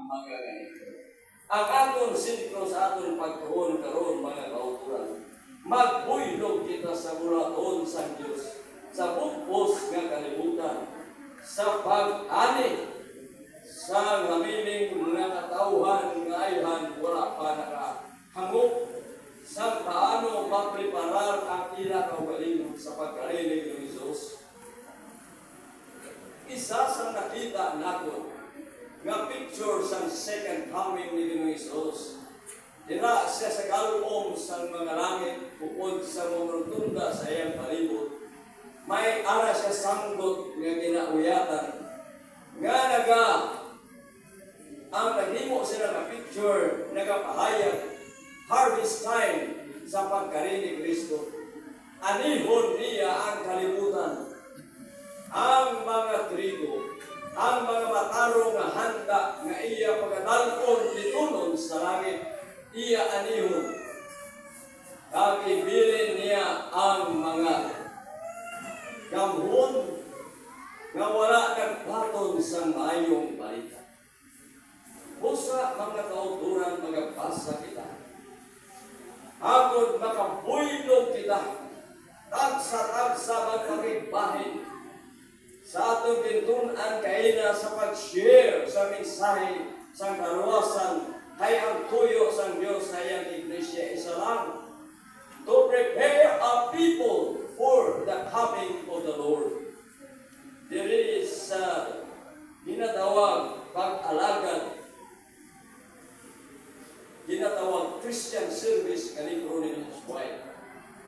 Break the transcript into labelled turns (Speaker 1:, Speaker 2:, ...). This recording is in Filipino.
Speaker 1: mga ganito. Ang atong sentro sa atong pagtuon karon mga kauturan, magbuylog kita sa bulaton sa Dios, sa bugpos nga kalibutan, sa pag-ani sa ngamiling mga katauhan nga ayhan wala pa nakahangop, sa paano mapreparar ang ila kaugalingon sa pagkarinig ng Jesus. Isa sa nakita nato nga picture sa second coming ni Ginoong Jesus. Dira siya sa kalom sa mga langit bukod sa mga rotunda sa iyang palibot. May ara siya sanggot nga ginauyatan. Nga ang naghimo sila na picture, nagapahayag harvest time sa pagkari ni Kristo. Anihon niya ang kalibutan, ang mga trigo, ang mga matarong nga handa nga iya pagkadalon nitunon sa langit, iya anihon. Kagibilin niya ang mga gamhon nga wala nagpaton sa maayong balita. Busa mga kauturan, mga basa kita. Agod makabuylog kita, tagsa-tagsa magpagigbahin sa atong gintunan kaina sa pag-share sa mensahe sa kaluwasan kay ang tuyo sa Diyos sa iyang iglesia isa lang. To prepare a people for